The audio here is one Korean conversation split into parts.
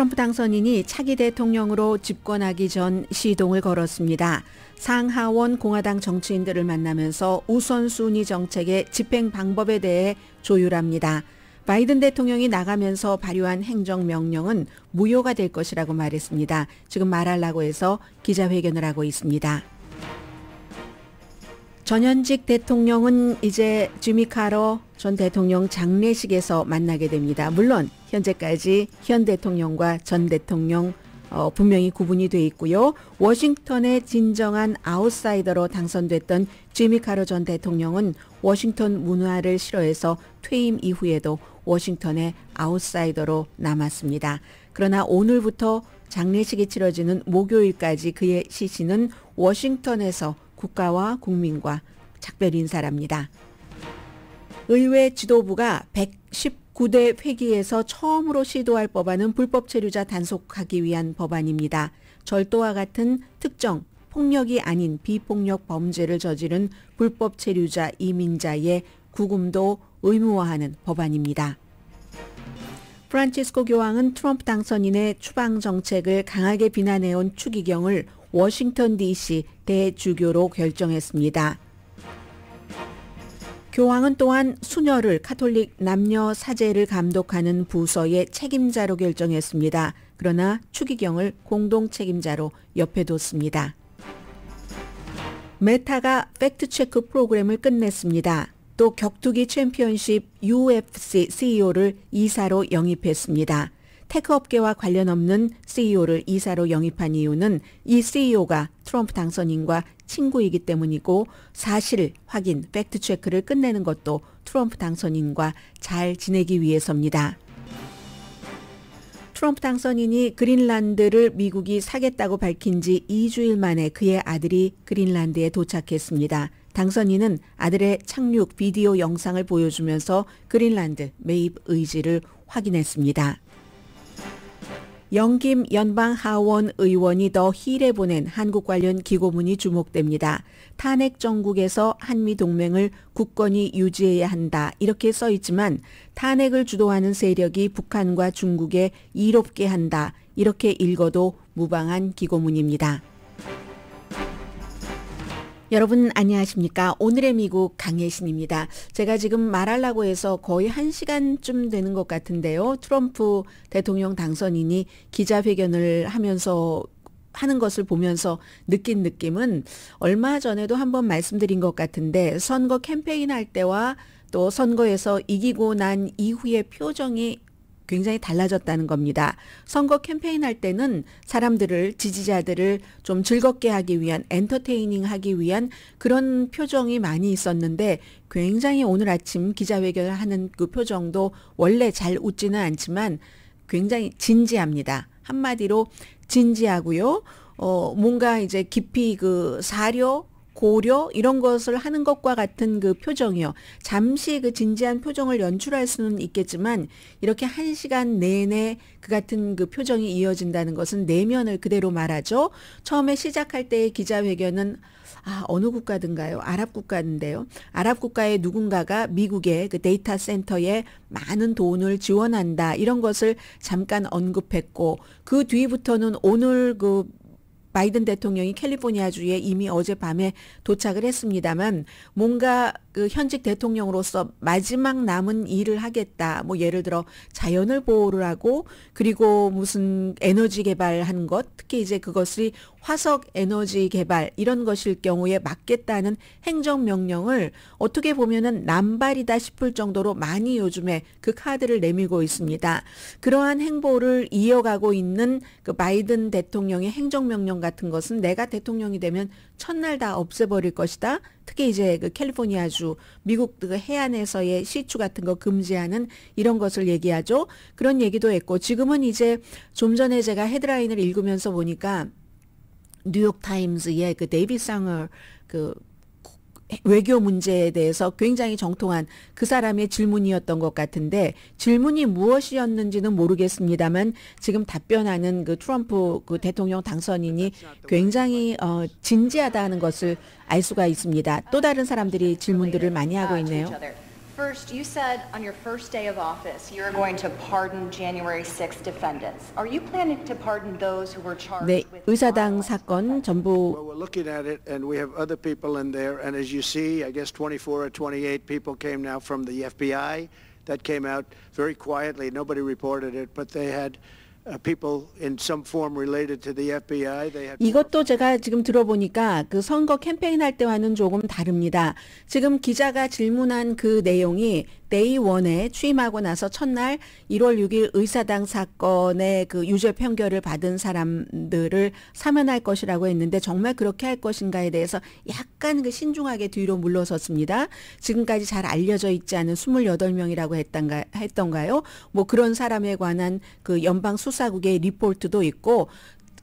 트럼프 당선인이 차기 대통령으로 집권하기 전 시동을 걸었습니다. 상하원 공화당 정치인들을 만나면서 우선순위 정책의 집행 방법에 대해 조율합니다. 바이든 대통령이 나가면서 발효한 행정명령은 무효가 될 것이라고 말했습니다. 지금 말하려고 해서 기자회견을 하고 있습니다. 전현직 대통령은 이제 지미 카터 전 대통령 장례식에서 만나게 됩니다. 물론 현재까지 현 대통령과 전 대통령 분명히 구분이 돼 있고요. 워싱턴의 진정한 아웃사이더로 당선됐던 지미 카터 전 대통령은 워싱턴 문화를 싫어해서 퇴임 이후에도 워싱턴의 아웃사이더로 남았습니다. 그러나 오늘부터 장례식이 치러지는 목요일까지 그의 시신은 워싱턴에서 국가와 국민과 작별 인사랍니다. 의회 지도부가 119대 회기에서 처음으로 시도할 법안은 불법 체류자 단속하기 위한 법안입니다. 절도와 같은 특정 폭력이 아닌 비폭력 범죄를 저지른 불법 체류자 이민자의 구금도 의무화하는 법안입니다. 프란치스코 교황은 트럼프 당선인의 추방 정책을 강하게 비난해온 추기경을 워싱턴 DC 대주교로 결정했습니다. 교황은 또한 수녀를 카톨릭 남녀 사제를 감독하는 부서의 책임자로 결정했습니다. 그러나 추기경을 공동 책임자로 옆에 뒀습니다. 메타가 팩트체크 프로그램을 끝냈습니다. 또 격투기 챔피언십 UFC CEO를 이사로 영입했습니다. 테크 업계와 관련 없는 CEO를 이사로 영입한 이유는 이 CEO가 트럼프 당선인과 친구이기 때문이고 사실 확인, 팩트체크를 끝내는 것도 트럼프 당선인과 잘 지내기 위해서입니다. 트럼프 당선인이 그린란드를 미국이 사겠다고 밝힌 지 2주일 만에 그의 아들이 그린란드에 도착했습니다. 당선인은 아들의 착륙 비디오 영상을 보여주면서 그린란드 매입 의지를 확인했습니다. 영김 연방하원 의원이 더 힐에 보낸 한국 관련 기고문이 주목됩니다. 탄핵 정국에서 한미동맹을 굳건히 유지해야 한다 이렇게 써 있지만 탄핵을 주도하는 세력이 북한과 중국에 이롭게 한다 이렇게 읽어도 무방한 기고문입니다. 여러분 안녕하십니까? 오늘의 미국 강혜신입니다. 제가 지금 말하려고 해서 거의 1시간쯤 되는 것 같은데요. 트럼프 대통령 당선인이 기자회견을 하면서 하는 것을 보면서 느낀 느낌은 얼마 전에도 한번 말씀드린 것 같은데 선거 캠페인 할 때와 또 선거에서 이기고 난 이후의 표정이 굉장히 달라졌다는 겁니다. 선거 캠페인 할 때는 사람들을, 지지자들을 좀 즐겁게 하기 위한, 엔터테이닝 하기 위한 그런 표정이 많이 있었는데 굉장히 오늘 아침 기자회견을 하는 그 표정도 원래 잘 웃지는 않지만 굉장히 진지합니다. 한마디로 진지하고요. 뭔가 이제 깊이 그 사려, 고려 이런 것을 하는 것과 같은 그 표정이요. 잠시 그 진지한 표정을 연출할 수는 있겠지만 이렇게 1시간 내내 그 같은 그 표정이 이어진다는 것은 내면을 그대로 말하죠. 처음에 시작할 때의 기자회견은 어느 국가든가요? 아랍 국가인데요. 아랍 국가의 누군가가 미국의 그 데이터 센터에 많은 돈을 지원한다. 이런 것을 잠깐 언급했고 그 뒤부터는 오늘 그 바이든 대통령이 캘리포니아주에 이미 어젯밤에 도착을 했습니다만 뭔가 그 현직 대통령으로서 마지막 남은 일을 하겠다. 뭐 예를 들어 자연을 보호를 하고 그리고 무슨 에너지 개발하는 것, 특히 이제 그것이 화석 에너지 개발 이런 것일 경우에 막겠다는 행정명령을 어떻게 보면은 남발이다 싶을 정도로 많이 요즘에 그 카드를 내밀고 있습니다. 그러한 행보를 이어가고 있는 그 바이든 대통령의 행정명령 같은 것은 내가 대통령이 되면 첫날 다 없애버릴 것이다. 특히 이제 그 캘리포니아주 미국 그 해안에서의 시추 같은 거 금지하는 이런 것을 얘기하죠. 그런 얘기도 했고 지금은 이제 좀 전에 제가 헤드라인을 읽으면서 보니까 뉴욕타임즈의 그 데이빗 상어 그 외교 문제에 대해서 굉장히 정통한 그 사람의 질문이었던 것 같은데 질문이 무엇이었는지는 모르겠습니다만 지금 답변하는 그 트럼프 그 대통령 당선인이 굉장히 진지하다는 것을 알 수가 있습니다. 또 다른 사람들이 질문들을 많이 하고 있네요. First, you said on your first day of office you're going to pardon January 6 defendants. Are you planning to pardon those who were charged 네, with 의사당 violence? 사건 전부 Well, we're looking at it, and we have other people in there. And as you see, I guess 24 or 28 people came now from the FBI. That came out very quietly. Nobody reported it, but they had people in some form related to the FBI. They had 이것도 제가 지금 들어보니까 그 선거 캠페인 할 때와는 조금 다릅니다. 지금 기자가 질문한 그 내용이 데이 1에 취임하고 나서 첫날 1월 6일 의사당 사건의 그 유죄 판결을 받은 사람들을 사면할 것이라고 했는데 정말 그렇게 할 것인가에 대해서 약간 그 신중하게 뒤로 물러섰습니다. 지금까지 잘 알려져 있지 않은 28명이라고 했던가요? 뭐 그런 사람에 관한 그 연방 수사국의 리포트도 있고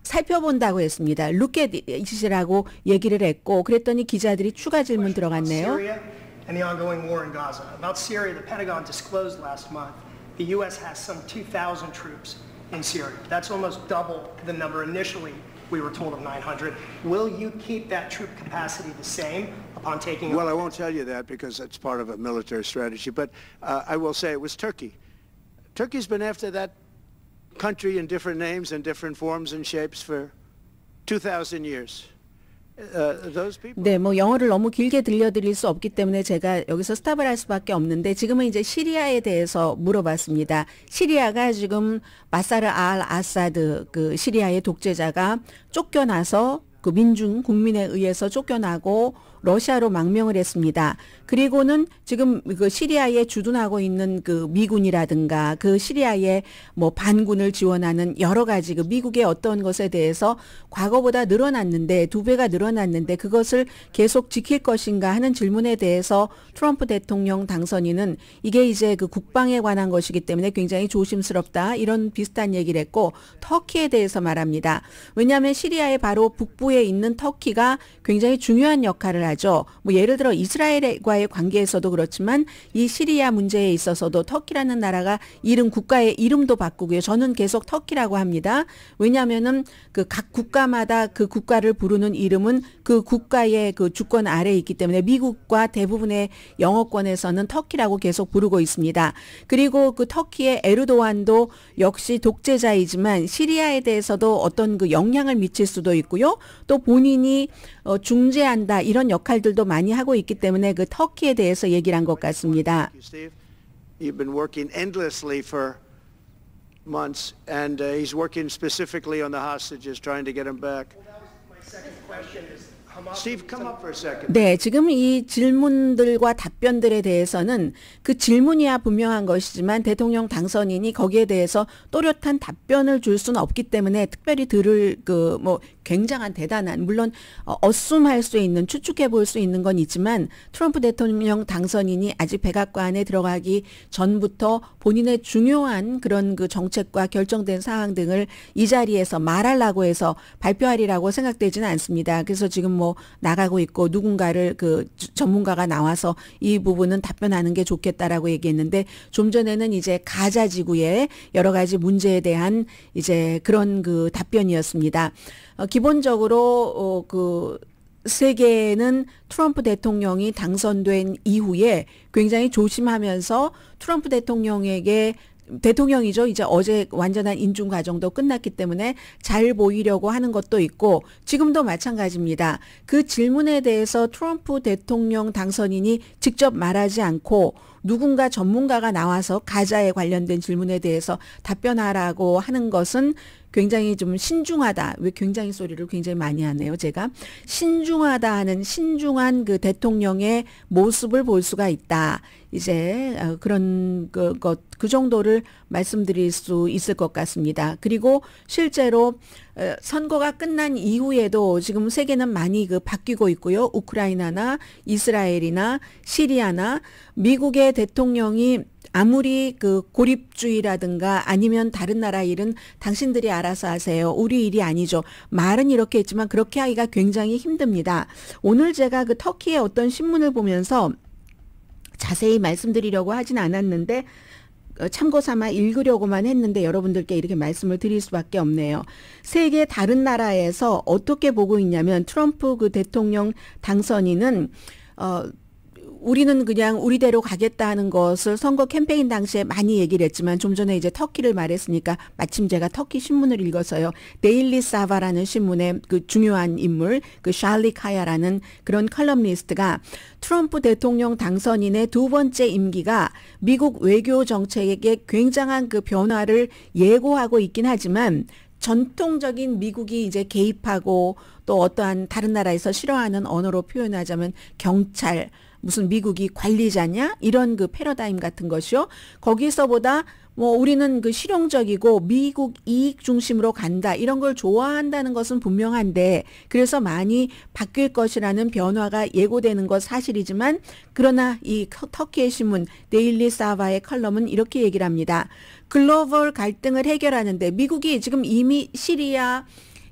살펴본다고 했습니다. Look at it이라고 얘기를 했고 그랬더니 기자들이 추가 질문 들어갔네요. And the ongoing war in Gaza. About Syria, the Pentagon disclosed last month the U.S. has some 2,000 troops in Syria. That's almost double the number initially we were told of 900. Will you keep that troop capacity the same upon taking Well, I won't tell you that because it's part of a military strategy, but I will say it was Turkey. Turkey's been after that country in different names and different forms and shapes for 2,000 years. Those people. 네, 뭐 영어를 너무 길게 들려드릴 수 없기 때문에 제가 여기서 스탑을 할 수밖에 없는데 지금은 이제 시리아에 대해서 물어봤습니다. 시리아가 지금 바사르 알 아사드 그 시리아의 독재자가 쫓겨나서 그 국민에 의해서 쫓겨나고 러시아로 망명을 했습니다. 그리고는 지금 그 시리아에 주둔하고 있는 그 미군이라든가 그 시리아의 뭐 반군을 지원하는 여러 가지 그 미국의 어떤 것에 대해서 과거보다 늘어났는데 2배가 늘어났는데 그것을 계속 지킬 것인가 하는 질문에 대해서 트럼프 대통령 당선인은 이게 이제 그 국방에 관한 것이기 때문에 굉장히 조심스럽다 이런 비슷한 얘기를 했고 터키에 대해서 말합니다. 왜냐하면 시리아의 바로 북부에 있는 터키가 굉장히 중요한 역할을 하죠. 뭐 예를 들어 이스라엘과의 관계에서도 그렇지만 이 시리아 문제에 있어서도 터키라는 나라가 국가의 이름도 바꾸고요. 저는 계속 터키라고 합니다. 왜냐하면은 그 각 국가마다 그 국가를 부르는 이름은 그 국가의 그 주권 아래에 있기 때문에 미국과 대부분의 영어권에서는 터키라고 계속 부르고 있습니다. 그리고 그 터키의 에르도안도 역시 독재자이지만 시리아에 대해서도 어떤 그 영향을 미칠 수도 있고요. 또 본인이 중재한다 이런 역할들도 많이 하고 있기 때문에 그 터키에 대해서 얘기를 한 것 같습니다. Steve, you've been working endlessly for months, and he's working specifically on the hostages, trying to get them back. My second question is Hamas. Steve, come up for a second. 네, 지금 이 질문들과 답변들에 대해서는 그 질문이야 분명한 것이지만 대통령 당선인이 거기에 대해서 또렷한 답변을 줄 수는 없기 때문에 특별히 들을 그 뭐 굉장한 대단한 물론 어쌔할 수 있는 추측해 볼 수 있는 건 있지만 트럼프 대통령 당선인이 아직 백악관 안에 들어가기 전부터 본인의 중요한 그런 그 정책과 결정된 사항 등을 이 자리에서 말하려고 해서 발표하리라고 생각되지는 않습니다. 그래서 지금 뭐 나가고 있고 누군가를 그 전문가가 나와서 이 부분은 답변하는 게 좋겠다라고 얘기했는데 좀 전에는 이제 가자 지구의 여러 가지 문제에 대한 이제 그런 그 답변이었습니다. 기본적으로 그 세계는 트럼프 대통령이 당선된 이후에 굉장히 조심하면서 트럼프 대통령이죠. 이제 어제 완전한 인준 과정도 끝났기 때문에 잘 보이려고 하는 것도 있고 지금도 마찬가지입니다. 그 질문에 대해서 트럼프 대통령 당선인이 직접 말하지 않고 누군가 전문가가 나와서 가자에 관련된 질문에 대해서 답변하라고 하는 것은 굉장히 좀 신중하다. 왜 굉장히 소리를 굉장히 많이 하네요. 제가 신중하다 하는 신중한 그 대통령의 모습을 볼 수가 있다. 이제 그런 그 정도를 말씀드릴 수 있을 것 같습니다. 그리고 실제로 선거가 끝난 이후에도 지금 세계는 많이 그 바뀌고 있고요. 우크라이나나 이스라엘이나 시리아나 미국의 대통령이 아무리 그 고립주의라든가 아니면 다른 나라 일은 당신들이 알아서 하세요. 우리 일이 아니죠. 말은 이렇게 했지만 그렇게 하기가 굉장히 힘듭니다. 오늘 제가 그 터키의 어떤 신문을 보면서 자세히 말씀드리려고 하진 않았는데 참고 삼아 읽으려고만 했는데 여러분들께 이렇게 말씀을 드릴 수밖에 없네요. 세계 다른 나라에서 어떻게 보고 있냐면 트럼프 그 대통령 당선인은 우리는 그냥 우리대로 가겠다는 것을 선거 캠페인 당시에 많이 얘기를 했지만 좀 전에 이제 터키를 말했으니까 마침 제가 터키 신문을 읽어서요. 데일리 사바라는 신문의 그 중요한 인물 그 샬리 카야라는 그런 컬럼니스트가 트럼프 대통령 당선인의 두 번째 임기가 미국 외교 정책에 굉장한 그 변화를 예고하고 있긴 하지만 전통적인 미국이 이제 개입하고 또 어떠한 다른 나라에서 싫어하는 언어로 표현하자면 경찰 무슨 미국이 관리자냐 이런 그 패러다임 같은 것이요. 거기서보다 뭐 우리는 그 실용적이고 미국 이익 중심으로 간다 이런 걸 좋아한다는 것은 분명한데 그래서 많이 바뀔 것이라는 변화가 예고되는 것 사실이지만 그러나 이 터키의 신문 데일리 사바의 컬럼은 이렇게 얘기를 합니다. 글로벌 갈등을 해결하는데 미국이 지금 이미 시리아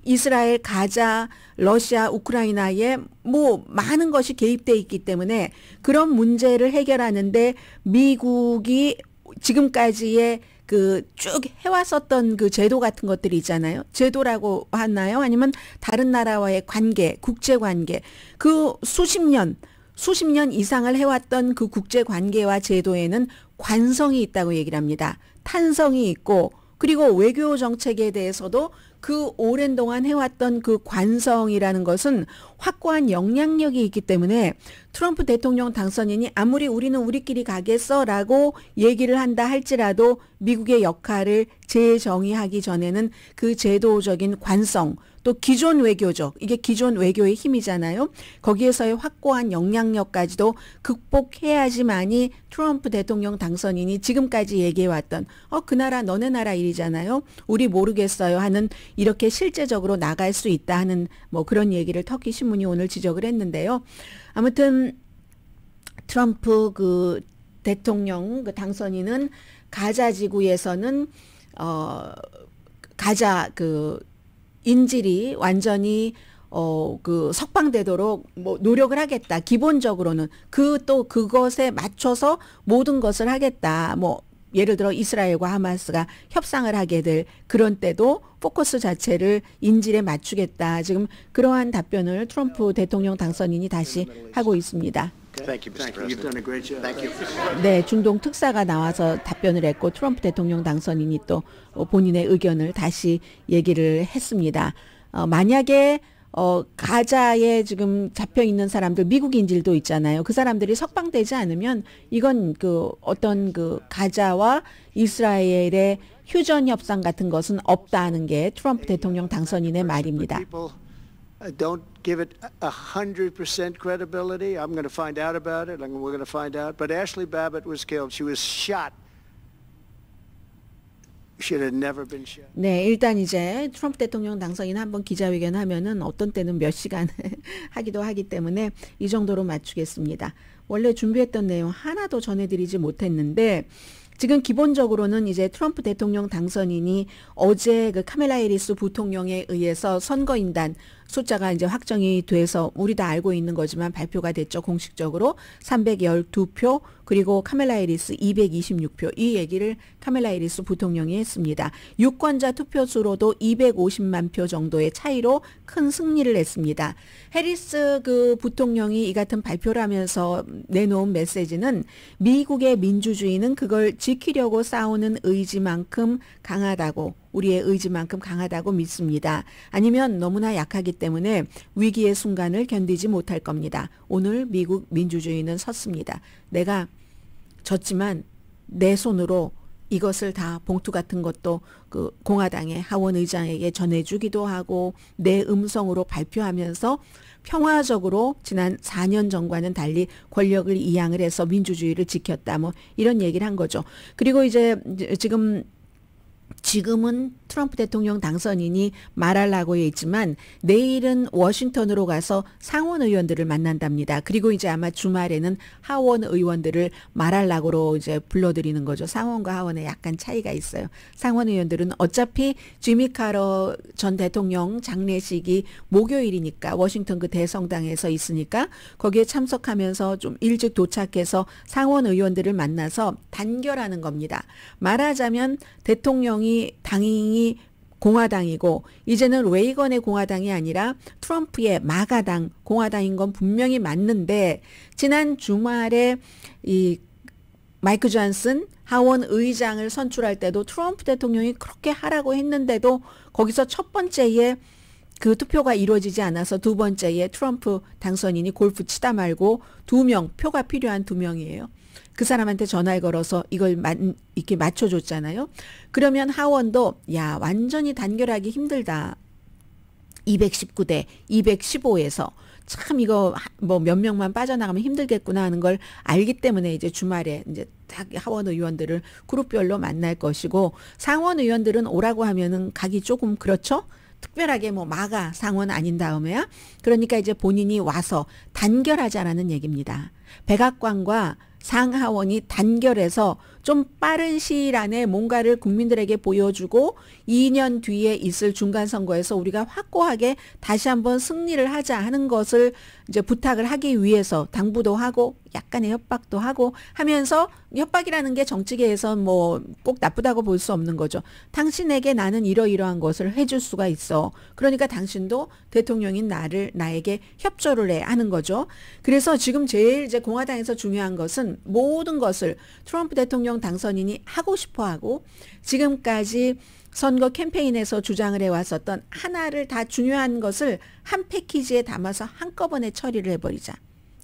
이스라엘, 가자, 러시아, 우크라이나에 뭐 많은 것이 개입돼 있기 때문에 그런 문제를 해결하는데 미국이 지금까지의 그 쭉 해왔었던 그 제도 같은 것들이 있잖아요. 제도라고 하나요? 아니면 다른 나라와의 관계, 국제 관계. 그 수십 년 이상을 해왔던 그 국제 관계와 제도에는 관성이 있다고 얘기를 합니다. 탄성이 있고 그리고 외교 정책에 대해서도 그 오랜 동안 해왔던 그 관성이라는 것은 확고한 영향력이 있기 때문에 트럼프 대통령 당선인이 아무리 우리는 우리끼리 가겠어라고 얘기를 한다 할지라도 미국의 역할을 재정의하기 전에는 그 제도적인 관성 또 기존 외교적 이게 기존 외교의 힘이잖아요. 거기에서의 확고한 영향력까지도 극복해야지만이 트럼프 대통령 당선인이 지금까지 얘기해왔던 그 나라 너네 나라 일이잖아요. 우리 모르겠어요 하는 이렇게 실제적으로 나갈 수 있다 하는 뭐 그런 얘기를 터키 신문이 오늘 지적을 했는데요. 아무튼 트럼프 그 대통령 그 당선인은 가자 지구에서는 가자 그 인질이 완전히 그 석방되도록 뭐 노력을 하겠다. 기본적으로는 또 그것에 맞춰서 모든 것을 하겠다. 뭐 예를 들어 이스라엘과 하마스가 협상을 하게 될 그런 때도 포커스 자체를 인질에 맞추겠다. 지금 그러한 답변을 트럼프 대통령 당선인이 다시 하고 있습니다. Thank you, Mr. President. You've done a great job. Thank you. 네, 중동 특사가 나와서 답변을 했고 트럼프 대통령 당선인이 또 본인의 의견을 다시 얘기를 했습니다. 만약에 가자에 지금 잡혀 있는 사람들 미국 인질도 있잖아요. 그 사람들이 석방되지 않으면 이건 그 어떤 그 가자와 이스라엘의 휴전 협상 같은 것은 없다는 게 트럼프 대통령 당선인의 말입니다. Don't give it 100% credibility. I'm going to find out about it. We're going to find out. But Ashley Babbitt was killed. She was shot. Should have never been shot. 네, 일단 이제 트럼프 대통령 당선인 한번 기자회견 하면은 어떤 때는 몇 시간 하기도 하기 때문에 이 정도로 맞추겠습니다. 원래 준비했던 내용 하나도 전해드리지 못했는데 지금 기본적으로는 이제 트럼프 대통령 당선인이 어제 그 카멜라 해리스 부통령에 의해서 선거인단 숫자가 이제 확정이 돼서 우리 다 알고 있는 거지만 발표가 됐죠. 공식적으로 312표 그리고 카멜라 해리스 226표 이 얘기를 카멜라 해리스 부통령이 했습니다. 유권자 투표수로도 250만 표 정도의 차이로 큰 승리를 했습니다. 해리스 그 부통령이 이 같은 발표를 하면서 내놓은 메시지는 미국의 민주주의는 그걸 지키려고 싸우는 의지만큼 강하다고 우리의 의지만큼 강하다고 믿습니다. 아니면 너무나 약하기 때문에 위기의 순간을 견디지 못할 겁니다. 오늘 미국 민주주의는 섰습니다. 내가 졌지만 내 손으로 이것을 다 봉투 같은 것도 그 공화당의 하원 의장에게 전해주기도 하고 내 음성으로 발표하면서 평화적으로 지난 4년 전과는 달리 권력을 이양을 해서 민주주의를 지켰다. 뭐 이런 얘기를 한 거죠. 그리고 이제 지금은 트럼프 대통령 당선인이 말하려고 했지만 내일은 워싱턴으로 가서 상원 의원들을 만난답니다. 그리고 이제 아마 주말에는 하원 의원들을 말하려고 이제 불러들이는 거죠. 상원과 하원에 약간 차이가 있어요. 상원 의원들은 어차피 지미 카러 전 대통령 장례식이 목요일이니까 워싱턴 그 대성당에서 있으니까 거기에 참석하면서 좀 일찍 도착해서 상원 의원들을 만나서 단결하는 겁니다. 말하자면 대통령이 당이 공화당이고 이제는 레이건의 공화당이 아니라 트럼프의 마가당 공화당인 건 분명히 맞는데 지난 주말에 이 마이크 존슨 하원 의장을 선출할 때도 트럼프 대통령이 그렇게 하라고 했는데도 거기서 첫 번째에 그 투표가 이루어지지 않아서 두 번째에 트럼프 당선인이 골프 치다 말고 2명, 표가 필요한 2명이에요. 그 사람한테 전화를 걸어서 이걸 이렇게 맞춰줬잖아요. 그러면 하원도 야 완전히 단결하기 힘들다. 219대 215에서 참 이거 뭐 몇 명만 빠져나가면 힘들겠구나 하는 걸 알기 때문에 이제 주말에 이제 딱 하원 의원들을 그룹별로 만날 것이고 상원 의원들은 오라고 하면은 가기 조금 그렇죠. 특별하게 뭐 마가 상원 아닌 다음에야 그러니까 이제 본인이 와서 단결하자라는 얘기입니다. 백악관과 상하원이 단결해서 좀 빠른 시일 안에 뭔가를 국민들에게 보여주고 2년 뒤에 있을 중간선거에서 우리가 확고하게 다시 한번 승리를 하자 하는 것을 이제 부탁을 하기 위해서 당부도 하고 약간의 협박도 하고 하면서 협박이라는 게 정치계에선 뭐 꼭 나쁘다고 볼 수 없는 거죠. 당신에게 나는 이러이러한 것을 해줄 수가 있어. 그러니까 당신도 대통령인 나에게 협조를 해 하는 거죠. 그래서 지금 제일 이제 공화당에서 중요한 것은 모든 것을 트럼프 대통령 당선인이 하고 싶어 하고 지금까지 선거 캠페인에서 주장을 해왔었던 하나를 다 중요한 것을 한 패키지에 담아서 한꺼번에 처리를 해버리자.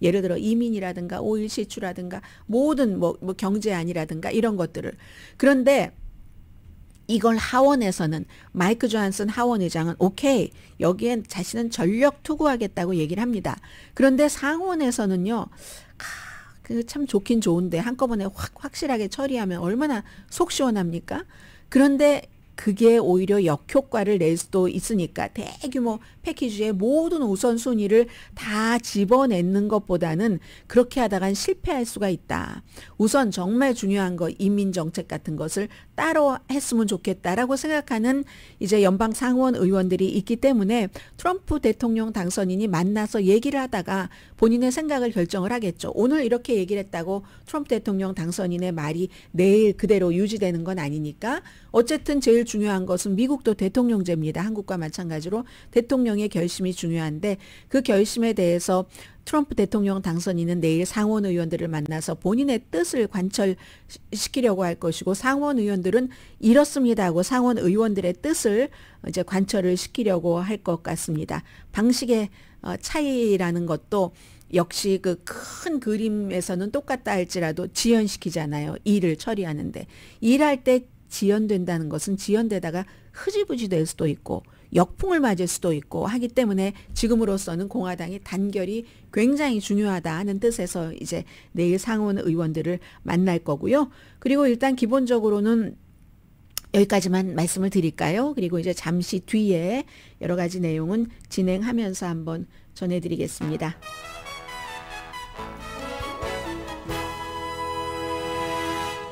예를 들어 이민이라든가 오일 시추라든가 모든 뭐 경제안이라든가 이런 것들을. 그런데 이걸 하원에서는 마이크 존슨 하원 의장은 오케이 여기엔 자신은 전력 투구하겠다고 얘기를 합니다. 그런데 상원에서는요. 그 참 좋긴 좋은데 한꺼번에 확실하게 처리하면 얼마나 속 시원합니까? 그런데 그게 오히려 역효과를 낼 수도 있으니까 대규모 패키지의 모든 우선순위를 다 집어내는 것보다는 그렇게 하다간 실패할 수가 있다. 우선 정말 중요한 거 이민정책 같은 것을 따로 했으면 좋겠다라고 생각하는 이제 연방 상원 의원들이 있기 때문에 트럼프 대통령 당선인이 만나서 얘기를 하다가 본인의 생각을 결정을 하겠죠. 오늘 이렇게 얘기를 했다고 트럼프 대통령 당선인의 말이 내일 그대로 유지되는 건 아니니까 어쨌든 제일 중요한 것은 미국도 대통령제입니다. 한국과 마찬가지로 대통령의 결심이 중요한데 그 결심에 대해서 트럼프 대통령 당선인은 내일 상원 의원들을 만나서 본인의 뜻을 관철시키려고 할 것이고 상원 의원들은 이렇습니다 하고 상원 의원들의 뜻을 이제 관철을 시키려고 할 것 같습니다. 방식의 차이라는 것도 역시 그 큰 그림에서는 똑같다 할지라도 지연시키잖아요. 일을 처리하는데. 일할 때 지연된다는 것은 지연되다가 흐지부지 될 수도 있고 역풍을 맞을 수도 있고 하기 때문에 지금으로서는 공화당이 단결이 굉장히 중요하다 하는 뜻에서 이제 내일 상원 의원들을 만날 거고요. 그리고 일단 기본적으로는 여기까지만 말씀을 드릴까요? 그리고 이제 잠시 뒤에 여러 가지 내용은 진행하면서 한번 전해드리겠습니다.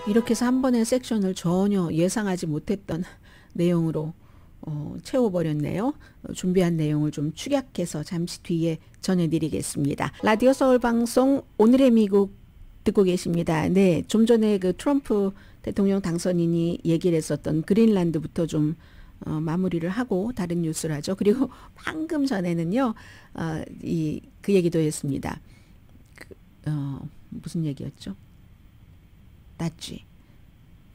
이렇게 해서 한 번의 섹션을 전혀 예상하지 못했던 내용으로 채워버렸네요. 준비한 내용을 좀 축약해서 잠시 뒤에 전해드리겠습니다. 라디오 서울 방송 오늘의 미국 듣고 계십니다. 네, 좀 전에 그 트럼프 대통령 당선인이 얘기를 했었던 그린란드부터 좀 마무리를 하고 다른 뉴스를 하죠. 그리고 방금 전에는요, 그 얘기도 했습니다. 무슨 얘기였죠? 낫지.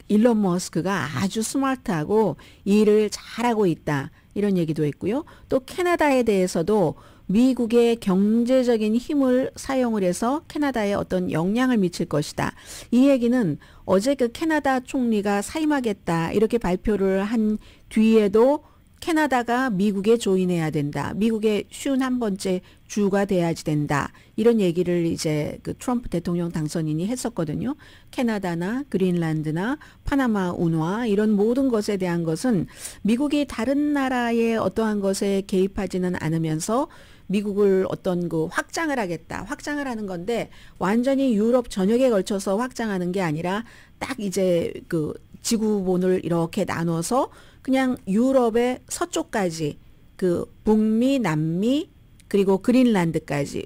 일론 머스크가 아주 스마트하고 일을 잘하고 있다. 이런 얘기도 했고요. 또 캐나다에 대해서도 미국의 경제적인 힘을 사용을 해서 캐나다에 어떤 영향을 미칠 것이다. 이 얘기는 어제 그 캐나다 총리가 사임하겠다. 이렇게 발표를 한 뒤에도 캐나다가 미국에 조인해야 된다. 미국의 51번째 주가 돼야지 된다. 이런 얘기를 이제 그 트럼프 대통령 당선인이 했었거든요. 캐나다나 그린란드나 파나마 운하 이런 모든 것에 대한 것은 미국이 다른 나라의 어떠한 것에 개입하지는 않으면서 미국을 어떤 그 확장을 하겠다. 확장을 하는 건데 완전히 유럽 전역에 걸쳐서 확장하는 게 아니라 딱 이제 그 지구본을 이렇게 나눠서 그냥 유럽의 서쪽까지 그 북미, 남미 그리고 그린란드까지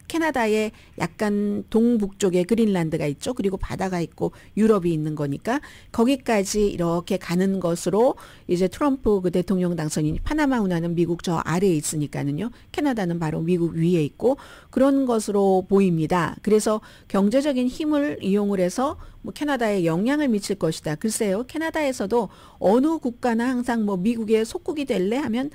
캐나다의 약간 동북쪽에 그린란드가 있죠. 그리고 바다가 있고 유럽이 있는 거니까 거기까지 이렇게 가는 것으로 이제 트럼프 그 대통령 당선인이 파나마 운하는 미국 저 아래에 있으니까는요. 캐나다는 바로 미국 위에 있고 그런 것으로 보입니다. 그래서 경제적인 힘을 이용을 해서 뭐 캐나다에 영향을 미칠 것이다. 글쎄요. 캐나다에서도 어느 국가나 항상 뭐 미국의 속국이 될래 하면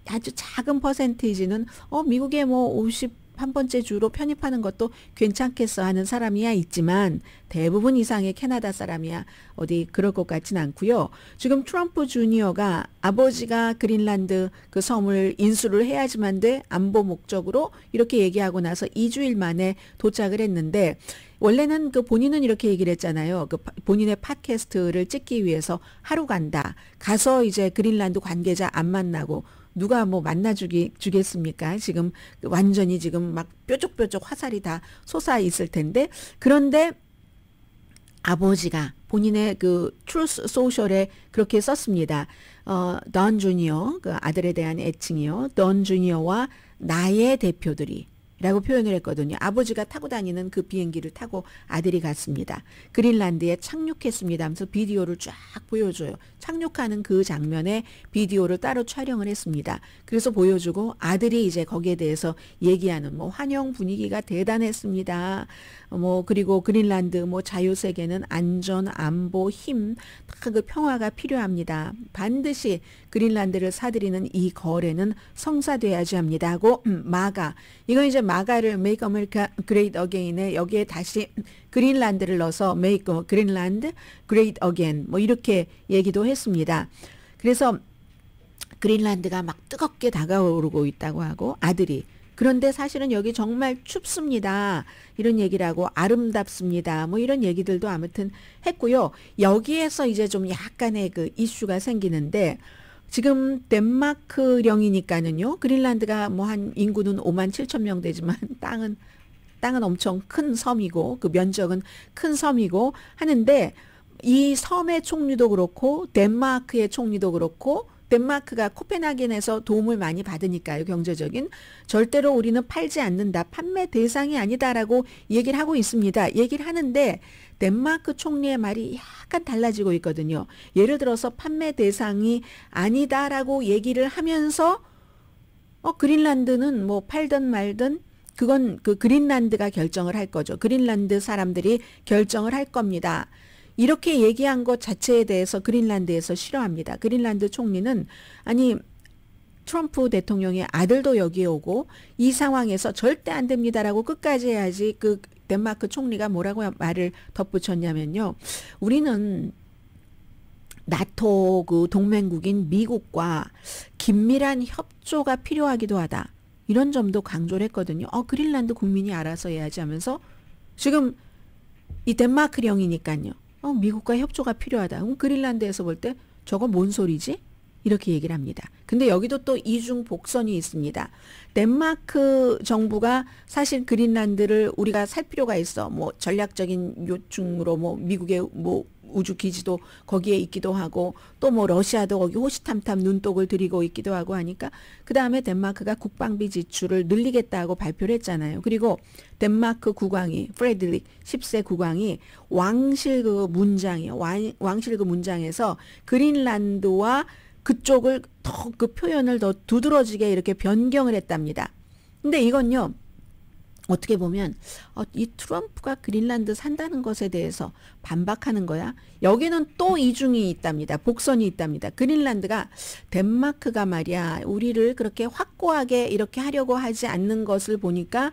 아주 작은 퍼센테이지는 미국의 뭐 51번째 주로 편입하는 것도 괜찮겠어 하는 사람이야 있지만 대부분 이상의 캐나다 사람이야 어디 그럴 것 같진 않고요. 지금 트럼프 주니어가 아버지가 그린란드 그 섬을 인수를 해야지만 돼 안보 목적으로 이렇게 얘기하고 나서 2주일 만에 도착을 했는데 원래는 그 본인은 이렇게 얘기를 했잖아요. 그 본인의 팟캐스트를 찍기 위해서 하루 간다. 가서 이제 그린란드 관계자 안 만나고 누가 뭐 만나주겠습니까? 지금 완전히 지금 막 뾰족뾰족 화살이 다 솟아 있을 텐데 그런데 아버지가 본인의 그 트루스 소셜에 그렇게 썼습니다. 던 주니어 그 아들에 대한 애칭이요. 던 주니어와 나의 대표들이 라고 표현을 했거든요. 아버지가 타고 다니는 그 비행기를 타고 아들이 갔습니다. 그린란드에 착륙했습니다 하면서 비디오를 쫙 보여줘요. 착륙하는 그 장면에 비디오를 따로 촬영을 했습니다. 그래서 보여주고 아들이 이제 거기에 대해서 얘기하는 뭐 환영 분위기가 대단했습니다. 뭐 그리고 그린란드 뭐 자유세계는 안전, 안보, 힘, 다 그 평화가 필요합니다. 반드시 그린란드를 사들이는 이 거래는 성사돼야지 합니다 하고 마가 이건 이제 마가를 Make America Great Again에 여기에 다시 그린란드를 넣어서 Make Greenland Great Again 뭐 이렇게 얘기도 했습니다. 그래서 그린란드가 막 뜨겁게 다가오르고 있다고 하고 아들이 그런데 사실은 여기 정말 춥습니다. 이런 얘기를 하고 아름답습니다. 뭐 이런 얘기들도 아무튼 했고요. 여기에서 이제 좀 약간의 그 이슈가 생기는데 지금 덴마크령이니까는요. 그린란드가 뭐 한 인구는 5만 7천 명 되지만 땅은 엄청 큰 섬이고 그 면적은 큰 섬이고 하는데 이 섬의 총리도 그렇고 덴마크의 총리도 그렇고 덴마크가 코펜하겐에서 도움을 많이 받으니까요. 경제적인. 절대로 우리는 팔지 않는다. 판매 대상이 아니다라고 얘기를 하고 있습니다. 얘기를 하는데 덴마크 총리의 말이 약간 달라지고 있거든요. 예를 들어서 판매 대상이 아니다라고 얘기를 하면서 그린란드는 뭐 팔든 말든 그건 그 그린란드가 결정을 할 거죠. 그린란드 사람들이 결정을 할 겁니다. 이렇게 얘기한 것 자체에 대해서 그린란드에서 싫어합니다. 그린란드 총리는 아니 트럼프 대통령의 아들도 여기에 오고 이 상황에서 절대 안 됩니다라고 끝까지 해야지 그 덴마크 총리가 뭐라고 말을 덧붙였냐면요. 우리는 나토 그 동맹국인 미국과 긴밀한 협조가 필요하기도 하다. 이런 점도 강조를 했거든요. 그린란드 국민이 알아서 해야지 하면서 지금 이 덴마크령이니까요. 미국과 협조가 필요하다. 그럼 그린란드에서 볼 때 저거 뭔 소리지? 이렇게 얘기를 합니다. 근데 여기도 또 이중 복선이 있습니다. 덴마크 정부가 사실 그린란드를 우리가 살 필요가 있어. 뭐 전략적인 요충으로 뭐 미국의 뭐 우주 기지도 거기에 있기도 하고 또 뭐 러시아도 거기 호시탐탐 눈독을 들이고 있기도 하고 하니까 그 다음에 덴마크가 국방비 지출을 늘리겠다고 발표를 했잖아요. 그리고 덴마크 국왕이 프레드릭 10세 국왕이 왕실 그 문장이요. 왕실 그 문장에서 그린란드와 그쪽을 더 그 표현을 더 두드러지게 이렇게 변경을 했답니다. 근데 이건요. 어떻게 보면 이 트럼프가 그린란드 산다는 것에 대해서 반박하는 거야. 여기는 또 이중이 있답니다. 복선이 있답니다. 그린란드가 덴마크가 말이야 우리를 그렇게 확고하게 이렇게 하려고 하지 않는 것을 보니까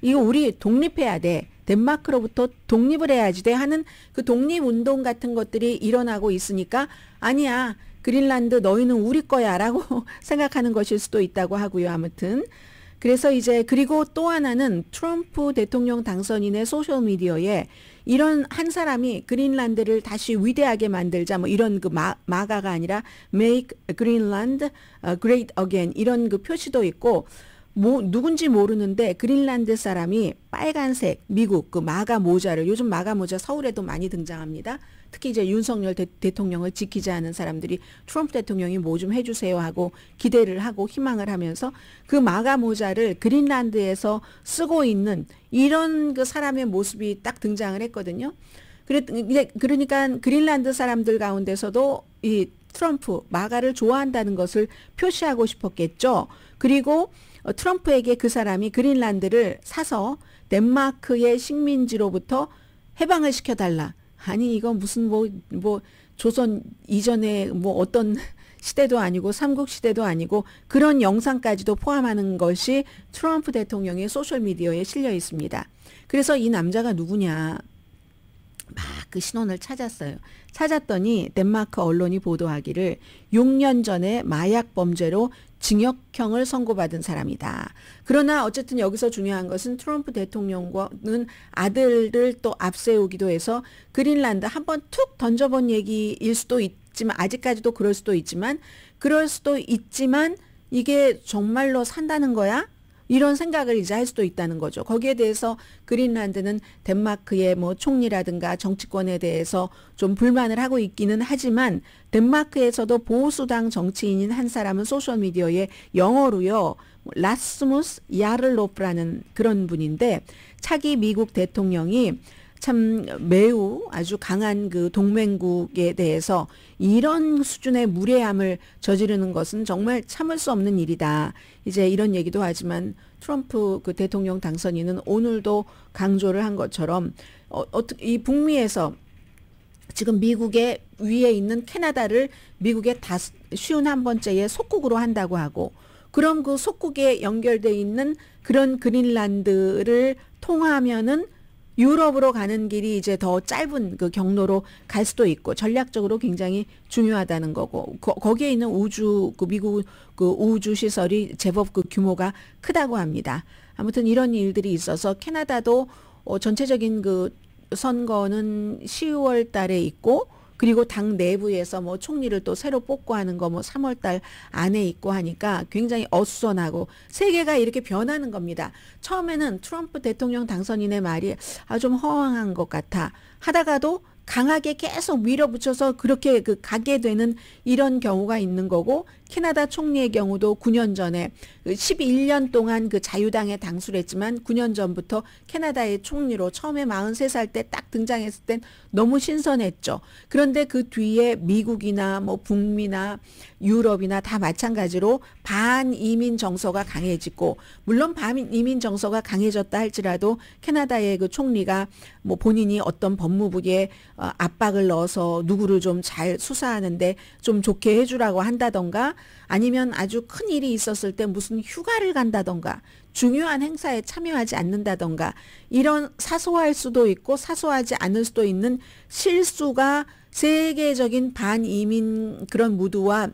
이거 우리 독립해야 돼. 덴마크로부터 독립을 해야지 돼 하는 그 독립운동 같은 것들이 일어나고 있으니까 아니야. 그린란드 너희는 우리 거야 라고 생각하는 것일 수도 있다고 하고요. 아무튼 그래서 이제 그리고 또 하나는 트럼프 대통령 당선인의 소셜미디어에 이런 한 사람이 그린란드를 다시 위대하게 만들자 뭐 이런 그 마가가 아니라 Make Greenland Great Again 이런 그 표시도 있고 뭐 누군지 모르는데 그린란드 사람이 빨간색 미국 그 마가 모자를 요즘 마가 모자 서울에도 많이 등장합니다. 특히 이제 윤석열 대통령을 지키지 않은 사람들이 트럼프 대통령이 뭐 좀 해주세요 하고 기대를 하고 희망을 하면서 그 마가 모자를 그린란드에서 쓰고 있는 이런 그 사람의 모습이 딱 등장을 했거든요. 그러니까 그린란드 사람들 가운데서도 이 트럼프 마가를 좋아한다는 것을 표시하고 싶었겠죠. 그리고 트럼프에게 그 사람이 그린란드를 사서 덴마크의 식민지로부터 해방을 시켜달라. 아니 이건 무슨 뭐 조선 이전에 뭐 어떤 시대도 아니고 삼국 시대도 아니고 그런 영상까지도 포함하는 것이 트럼프 대통령의 소셜미디어에 실려 있습니다. 그래서 이 남자가 누구냐. 막 그 신원을 찾았어요. 찾았더니 덴마크 언론이 보도하기를 6년 전에 마약 범죄로 징역형을 선고받은 사람이다. 그러나 어쨌든 여기서 중요한 것은 트럼프 대통령과는 아들을 또 앞세우기도 해서 그린란드 한번 툭 던져본 얘기일 수도 있지만 아직까지도 그럴 수도 있지만 이게 정말로 산다는 거야? 이런 생각을 이제 할 수도 있다는 거죠. 거기에 대해서 그린란드는 덴마크의 뭐 총리라든가 정치권에 대해서 좀 불만을 하고 있기는 하지만 덴마크에서도 보수당 정치인인 한 사람은 소셜미디어에 영어로요. 라스무스 야를로프라는 그런 분인데 차기 미국 대통령이 참 매우 아주 강한 그 동맹국에 대해서 이런 수준의 무례함을 저지르는 것은 정말 참을 수 없는 일이다. 이제 이런 얘기도 하지만 트럼프 그 대통령 당선인은 오늘도 강조를 한 것처럼 이 북미에서 지금 미국의 위에 있는 캐나다를 미국의 51번째의 속국으로 한다고 하고 그럼 그 속국에 연결돼 있는 그런 그린란드를 통하면은 유럽으로 가는 길이 이제 더 짧은 그 경로로 갈 수도 있고 전략적으로 굉장히 중요하다는 거고 거기에 있는 미국 그 우주 시설이 제법 그 규모가 크다고 합니다. 아무튼 이런 일들이 있어서 캐나다도 전체적인 그 선거는 10월 달에 있고 그리고 당 내부에서 뭐 총리를 또 새로 뽑고 하는 거 뭐 3월 달 안에 있고 하니까 굉장히 어수선하고 세계가 이렇게 변하는 겁니다. 처음에는 트럼프 대통령 당선인의 말이 좀 허황한 것 같아 하다가도 강하게 계속 밀어붙여서 그렇게 그 가게 되는 이런 경우가 있는 거고 캐나다 총리의 경우도 9년 전에 11년 동안 그 자유당에 당수를 했지만 9년 전부터 캐나다의 총리로 처음에 43살 때 딱 등장했을 땐 너무 신선했죠. 그런데 그 뒤에 미국이나 뭐 북미나 유럽이나 다 마찬가지로 반이민 정서가 강해지고 물론 반이민 정서가 강해졌다 할지라도 캐나다의 그 총리가 뭐 본인이 어떤 법무부에 압박을 넣어서 누구를 좀 잘 수사하는데 좀 좋게 해주라고 한다던가 아니면 아주 큰 일이 있었을 때 무슨 휴가를 간다던가 중요한 행사에 참여하지 않는다던가 이런 사소할 수도 있고 사소하지 않을 수도 있는 실수가 세계적인 반이민 그런 무드와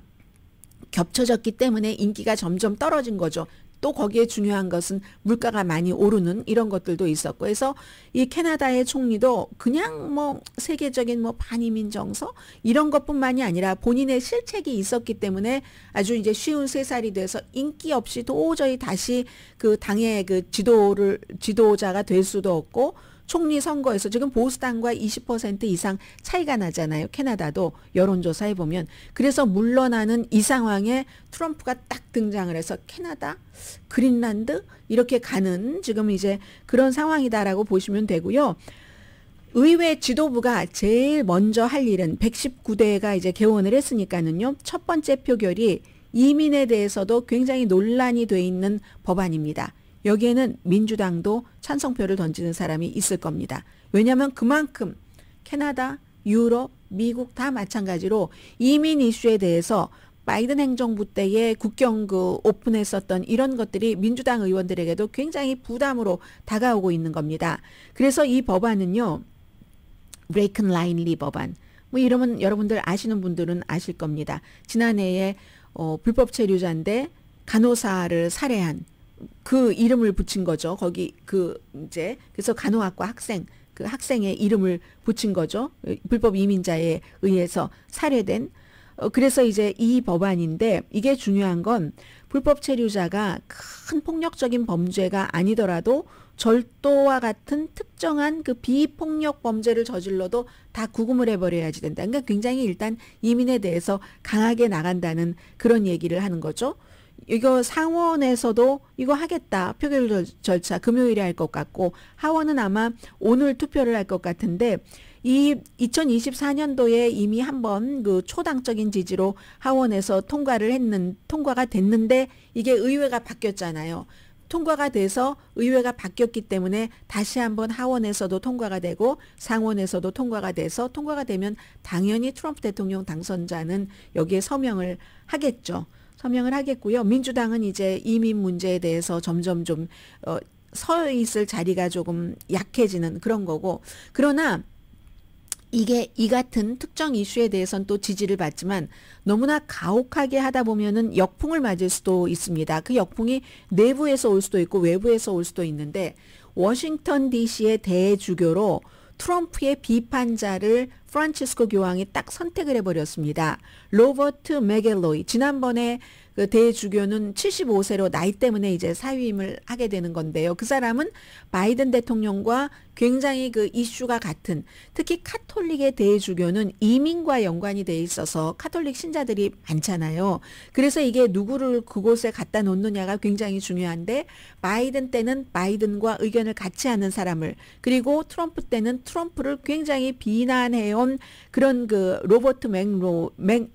겹쳐졌기 때문에 인기가 점점 떨어진 거죠. 또 거기에 중요한 것은 물가가 많이 오르는 이런 것들도 있었고 해서 이 캐나다의 총리도 그냥 뭐 세계적인 뭐 반이민 정서 이런 것뿐만이 아니라 본인의 실책이 있었기 때문에 아주 이제 53살이 돼서 인기 없이 도저히 다시 그 당의 그 지도자가 될 수도 없고 총리 선거에서 지금 보수당과 20% 이상 차이가 나잖아요. 캐나다도 여론조사해 보면. 그래서 물러나는 이 상황에 트럼프가 딱 등장을 해서 캐나다, 그린란드 이렇게 가는 지금 이제 그런 상황이다라고 보시면 되고요. 의회 지도부가 제일 먼저 할 일은 119대가 이제 개원을 했으니까는요. 첫 번째 표결이 이민에 대해서도 굉장히 논란이 돼 있는 법안입니다. 여기에는 민주당도 찬성표를 던지는 사람이 있을 겁니다. 왜냐하면 그만큼 캐나다, 유럽, 미국 다 마찬가지로 이민 이슈에 대해서 바이든 행정부 때에 국경 그 오픈했었던 이런 것들이 민주당 의원들에게도 굉장히 부담으로 다가오고 있는 겁니다. 그래서 이 법안은요. 브레이큰 라인리 법안. 뭐 이러면 여러분들 아시는 분들은 아실 겁니다. 지난해에 불법 체류자인데 간호사를 살해한 그 이름을 붙인 거죠. 거기 그래서 간호학과 학생 그 학생의 이름을 붙인 거죠. 불법 이민자에 의해서 살해된. 그래서 이제 이 법안인데 이게 중요한 건 불법 체류자가 큰 폭력적인 범죄가 아니더라도 절도와 같은 특정한 그 비폭력 범죄를 저질러도 다 구금을 해버려야지 된다. 그러니까 굉장히 일단 이민에 대해서 강하게 나간다는 그런 얘기를 하는 거죠. 이거 상원에서도 이거 하겠다. 표결 절차 금요일에 할 것 같고 하원은 아마 오늘 투표를 할 것 같은데 이 2024년도에 이미 한번 그 초당적인 지지로 하원에서 통과가 됐는데 이게 의회가 바뀌었잖아요. 통과가 돼서 의회가 바뀌었기 때문에 다시 한번 하원에서도 통과가 되고 상원에서도 통과가 돼서 통과가 되면 당연히 트럼프 대통령 당선자는 여기에 서명을 하겠죠. 서명을 하겠고요. 민주당은 이제 이민 문제에 대해서 점점 좀 서 있을 자리가 조금 약해지는 그런 거고 그러나 이게 이 같은 특정 이슈에 대해서는 또 지지를 받지만 너무나 가혹하게 하다 보면은 역풍을 맞을 수도 있습니다. 그 역풍이 내부에서 올 수도 있고 외부에서 올 수도 있는데 워싱턴 DC의 대주교로 트럼프의 비판자를 프란치스코 교황이 딱 선택을 해버렸습니다. 로버트 맥갤로이 지난번에 그 대주교는 75세로 나이 때문에 이제 사위임을 하게 되는 건데요. 그 사람은 바이든 대통령과 굉장히 그 이슈가 같은 특히 카톨릭의 대주교는 이민과 연관이 돼 있어서 카톨릭 신자들이 많잖아요. 그래서 이게 누구를 그곳에 갖다 놓느냐가 굉장히 중요한데 바이든 때는 바이든과 의견을 같이 하는 사람을 그리고 트럼프 때는 트럼프를 굉장히 비난해온 그런 그 로버트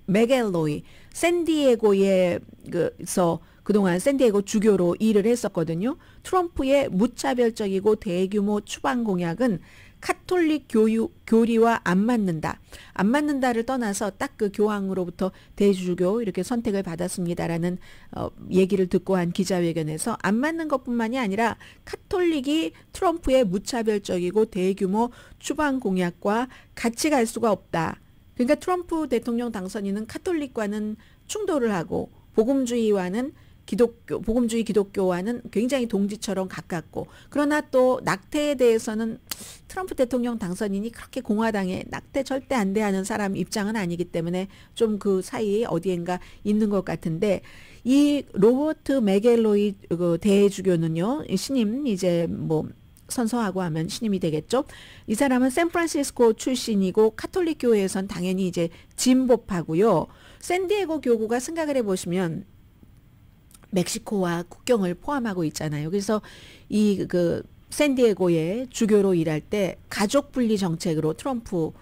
맥갤로이 샌디에고에서 그동안 샌디에고 주교로 일을 했었거든요. 트럼프의 무차별적이고 대규모 추방 공약은 카톨릭 교리와 안 맞는다. 안 맞는다를 떠나서 딱 그 교황으로부터 대주교 이렇게 선택을 받았습니다라는 얘기를 듣고 한 기자회견에서 안 맞는 것뿐만이 아니라 카톨릭이 트럼프의 무차별적이고 대규모 추방 공약과 같이 갈 수가 없다. 그러니까 트럼프 대통령 당선인은 카톨릭과는 충돌을 하고 복음주의 기독교와는 굉장히 동지처럼 가깝고 그러나 또 낙태에 대해서는 트럼프 대통령 당선인이 그렇게 공화당에 낙태 절대 안 돼 하는 사람 입장은 아니기 때문에 좀 그 사이에 어디엔가 있는 것 같은데 이 로버트 맥갤로이 그 대주교는요 신임 이제 뭐 선서하고 하면 신임이 되겠죠. 이 사람은 샌프란시스코 출신이고 카톨릭 교회에선 당연히 이제 진보파고요. 샌디에고 교구가 생각을 해보시면 멕시코와 국경을 포함하고 있잖아요. 그래서 이 그 샌디에고의 주교로 일할 때 가족 분리 정책으로 트럼프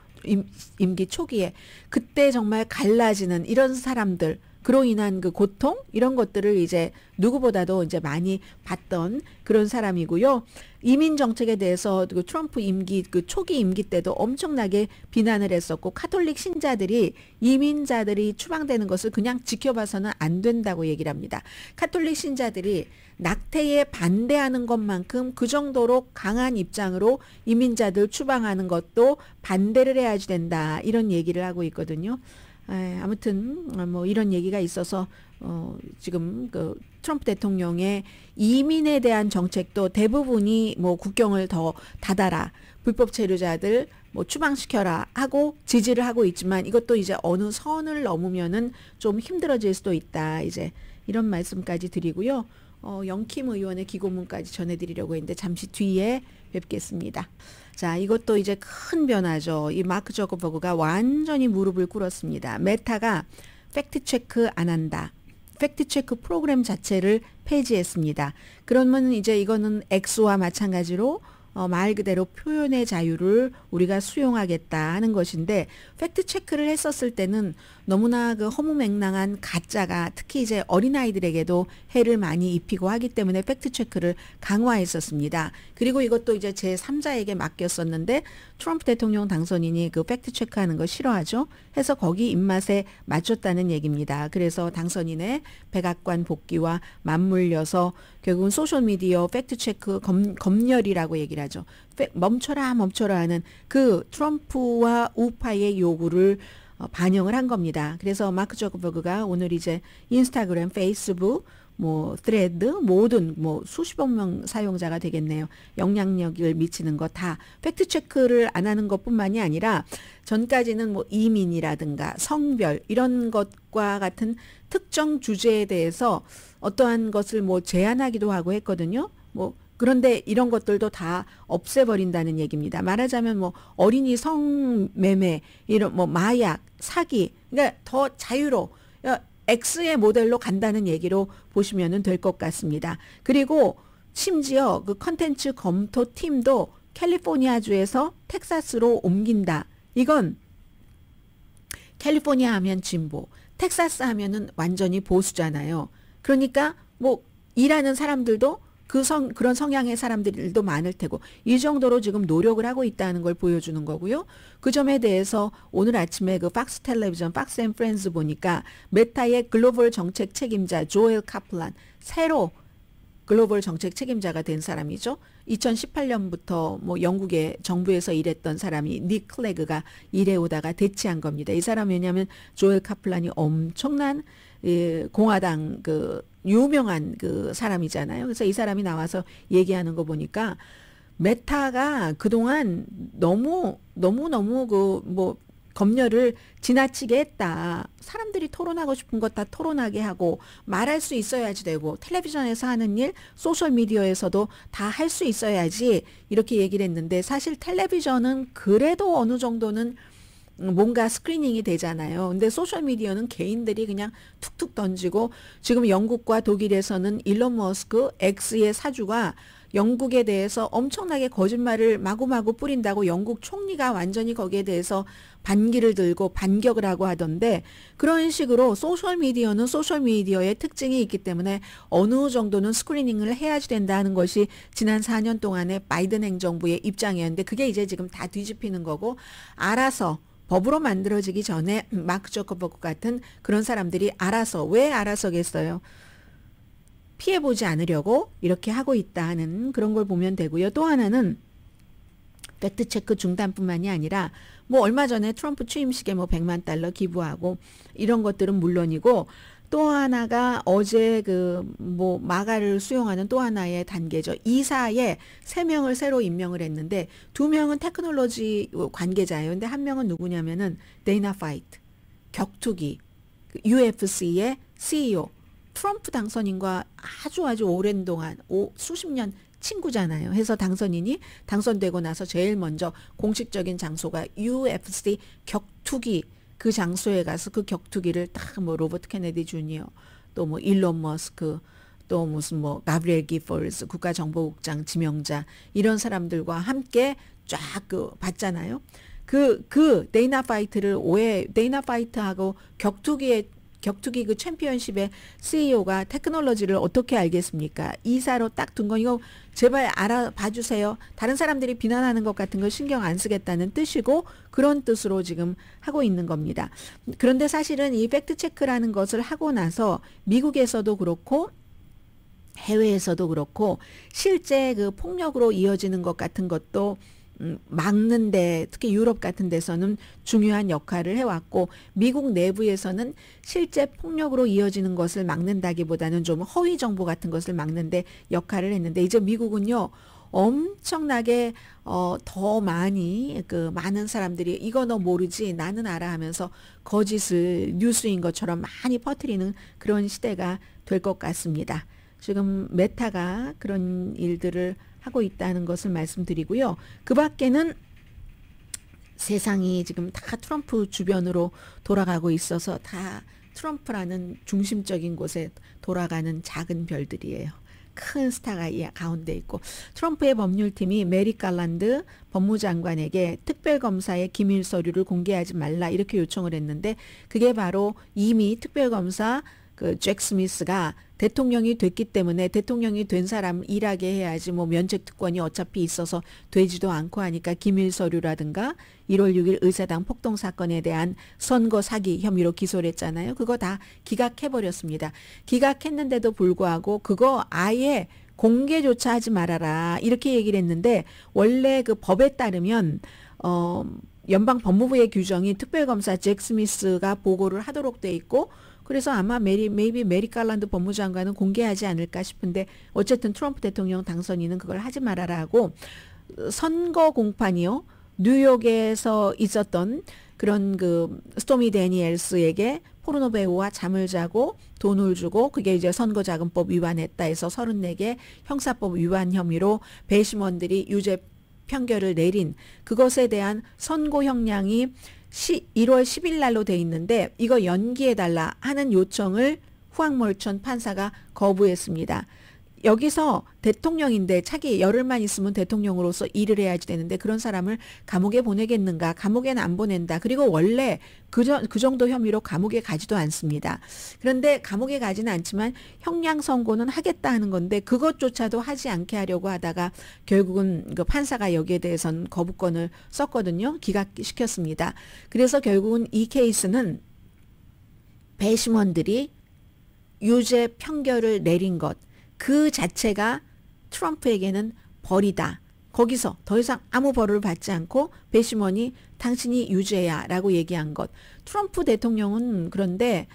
임기 초기에 그때 정말 갈라지는 이런 사람들 그로 인한 그 고통 이런 것들을 이제 누구보다도 이제 많이 봤던 그런 사람이고요. 이민 정책에 대해서 그 트럼프 임기 그 초기 임기 때도 엄청나게 비난을 했었고 카톨릭 신자들이 이민자들이 추방되는 것을 그냥 지켜봐서는 안 된다고 얘기를 합니다. 카톨릭 신자들이 낙태에 반대하는 것만큼 그 정도로 강한 입장으로 이민자들 추방하는 것도 반대를 해야지 된다 이런 얘기를 하고 있거든요. 아무튼 뭐 이런 얘기가 있어서 지금 그 트럼프 대통령의 이민에 대한 정책도 대부분이 뭐 국경을 더 닫아라 불법 체류자들 뭐 추방시켜라 하고 지지를 하고 있지만 이것도 이제 어느 선을 넘으면은 좀 힘들어질 수도 있다 이제 이런 말씀까지 드리고요. 영킴 의원의 기고문까지 전해드리려고 했는데 잠시 뒤에 뵙겠습니다. 자, 이것도 이제 큰 변화죠. 이 마크 저커버그가 완전히 무릎을 꿇었습니다. 메타가 팩트체크 안 한다. 팩트체크 프로그램 자체를 폐지했습니다. 그러면 이제 이거는 X와 마찬가지로 말 그대로 표현의 자유를 우리가 수용하겠다 하는 것인데 팩트체크를 했었을 때는 너무나 그 허무맹랑한 가짜가 특히 이제 어린아이들에게도 해를 많이 입히고 하기 때문에 팩트체크를 강화했었습니다. 그리고 이것도 이제 제3자에게 맡겼었는데 트럼프 대통령 당선인이 그 팩트체크하는 거 싫어하죠. 해서 거기 입맛에 맞췄다는 얘기입니다. 그래서 당선인의 백악관 복귀와 맞물려서 결국은 소셜미디어 팩트체크 검열이라고 얘기를 하죠. 멈춰라 하는 그 트럼프와 우파의 요구를 반영을 한 겁니다. 그래서 마크 저커버그가 오늘 이제 인스타그램, 페이스북, 뭐 thread 모든 뭐 수십억 명 사용자가 되겠네요. 영향력을 미치는 거 다 팩트 체크를 안 하는 것뿐만이 아니라 전까지는 뭐 이민이라든가 성별 이런 것과 같은 특정 주제에 대해서 어떠한 것을 뭐 제한하기도 하고 했거든요. 뭐 그런데 이런 것들도 다 없애버린다는 얘기입니다. 말하자면 뭐 어린이 성매매, 이런 뭐 마약, 사기, 그러니까 더 자유로 X의 모델로 간다는 얘기로 보시면 될 것 같습니다. 그리고 심지어 그 컨텐츠 검토 팀도 캘리포니아주에서 텍사스로 옮긴다. 이건 캘리포니아 하면 진보, 텍사스 하면은 완전히 보수잖아요. 그러니까 뭐 일하는 사람들도 그런 성향의 사람들도 많을 테고, 이 정도로 지금 노력을 하고 있다는 걸 보여주는 거고요. 그 점에 대해서 오늘 아침에 그 팍스 텔레비전, 팍스 앤 프렌즈 보니까 메타의 글로벌 정책 책임자 조엘 카플란, 새로 글로벌 정책 책임자가 된 사람이죠. 2018년부터 뭐 영국의 정부에서 일했던 사람이 닉 클레그가 일해오다가 대치한 겁니다. 이 사람 왜냐하면 조엘 카플란이 엄청난 공화당 그 유명한 그 사람이잖아요. 그래서 이 사람이 나와서 얘기하는 거 보니까 메타가 그동안 너무 그 뭐 검열을 지나치게 했다. 사람들이 토론하고 싶은 것 다 토론하게 하고 말할 수 있어야지 되고, 텔레비전에서 하는 일 소셜미디어에서도 다 할 수 있어야지, 이렇게 얘기를 했는데, 사실 텔레비전은 그래도 어느 정도는 뭔가 스크리닝이 되잖아요. 근데 소셜미디어는 개인들이 그냥 툭툭 던지고, 지금 영국과 독일에서는 일론 머스크 X의 사주가 영국에 대해서 엄청나게 거짓말을 마구마구 뿌린다고 영국 총리가 완전히 거기에 대해서 반기를 들고 반격을 하고 하던데, 그런 식으로 소셜미디어는 소셜미디어의 특징이 있기 때문에 어느 정도는 스크리닝을 해야지 된다는 것이 지난 4년 동안의 바이든 행정부의 입장이었는데, 그게 이제 지금 다 뒤집히는 거고, 알아서 법으로 만들어지기 전에 마크 저커버그 같은 그런 사람들이 알아서, 왜 알아서겠어요? 피해보지 않으려고 이렇게 하고 있다 하는 그런 걸 보면 되고요. 또 하나는 팩트체크 중단뿐만이 아니라 뭐 얼마 전에 트럼프 취임식에 뭐 $100만 기부하고 이런 것들은 물론이고, 또 하나가 어제 그 뭐 마가를 수용하는 또 하나의 단계죠. 이사에 3명을 새로 임명을 했는데 2명은 테크놀로지 관계자예요. 근데 1명은 누구냐면은 데이나 파이트, 격투기, UFC의 CEO, 트럼프 당선인과 아주 오랜 동안 수십 년 친구잖아요. 해서 당선되고 나서 제일 먼저 공식적인 장소가 UFC 격투기 그 장소에 가서 그 격투기를 딱 뭐 로버트 케네디 주니어, 또 뭐 일론 머스크, 또 무슨 뭐 가브리엘 기퍼스 국가정보국장 지명자, 이런 사람들과 함께 쫙 그 봤잖아요. 그 데이나 파이트하고 격투기 그 챔피언십의 CEO가 테크놀로지를 어떻게 알겠습니까? 이사로 딱 둔 거, 이거 제발 알아봐 주세요. 다른 사람들이 비난하는 것 같은 거 신경 안 쓰겠다는 뜻이고, 그런 뜻으로 지금 하고 있는 겁니다. 그런데 사실은 이 팩트체크라는 것을 하고 나서 미국에서도 그렇고 해외에서도 그렇고 실제 그 폭력으로 이어지는 것 같은 것도 막는데, 특히 유럽 같은 데서는 중요한 역할을 해왔고, 미국 내부에서는 실제 폭력으로 이어지는 것을 막는다기보다는 좀 허위 정보 같은 것을 막는데 역할을 했는데, 이제 미국은요 엄청나게 더 많이 많은 사람들이 이거 너 모르지 나는 알아 하면서 거짓을 뉴스인 것처럼 많이 퍼뜨리는 그런 시대가 될 것 같습니다. 지금 메타가 그런 일들을 하고 있다는 것을 말씀드리고요. 그 밖에는 세상이 지금 다 트럼프 주변으로 돌아가고 있어서 다 트럼프라는 중심적인 곳에 돌아가는 작은 별들이에요. 큰 스타가 이 가운데 있고, 트럼프의 법률팀이 메릭 갈란드 법무장관에게 특별검사의 기밀 서류를 공개하지 말라 이렇게 요청을 했는데, 그게 바로 이미 특별검사 잭 스미스가 대통령이 됐기 때문에 대통령이 된 사람 일하게 해야지, 뭐 면책 특권이 어차피 있어서 되지도 않고 하니까 기밀 서류라든가 1월 6일 의사당 폭동 사건에 대한 선거 사기 혐의로 기소를 했잖아요. 그거 다 기각해버렸습니다. 기각했는데도 불구하고 그거 아예 공개조차 하지 말아라 이렇게 얘기를 했는데, 원래 그 법에 따르면 연방 법무부의 규정이 특별검사 잭 스미스가 보고를 하도록 돼 있고, 그래서 아마 메리 갈란드 법무장관은 공개하지 않을까 싶은데, 어쨌든 트럼프 대통령 당선인은 그걸 하지 말아라 하고, 선거 공판이요, 뉴욕에서 있었던 그런 그 스토미 데니엘스에게 포르노 배우와 잠을 자고 돈을 주고 그게 이제 선거자금법 위반했다 해서 34개 형사법 위반 혐의로 배심원들이 유죄 판결을 내린 그것에 대한 선고 형량이 1월 10일 날로 돼 있는데 이거 연기해달라 하는 요청을 후앙몰천 판사가 거부했습니다. 여기서 대통령인데 차기 열흘만 있으면 대통령으로서 일을 해야지 되는데 그런 사람을 감옥에 보내겠는가? 감옥에는 안 보낸다. 그리고 원래 그 정도 혐의로 감옥에 가지도 않습니다. 그런데 감옥에 가지는 않지만 형량 선고는 하겠다 하는 건데 그것조차도 하지 않게 하려고 하다가 결국은 그 판사가 여기에 대해서는 거부권을 썼거든요. 기각시켰습니다. 그래서 결국은 이 케이스는 배심원들이 유죄 판결을 내린 것 그 자체가 트럼프에게는 벌이다. 거기서 더 이상 아무 벌을 받지 않고 배심원이 당신이 유죄야 라고 얘기한 것. 트럼프 대통령은 그런데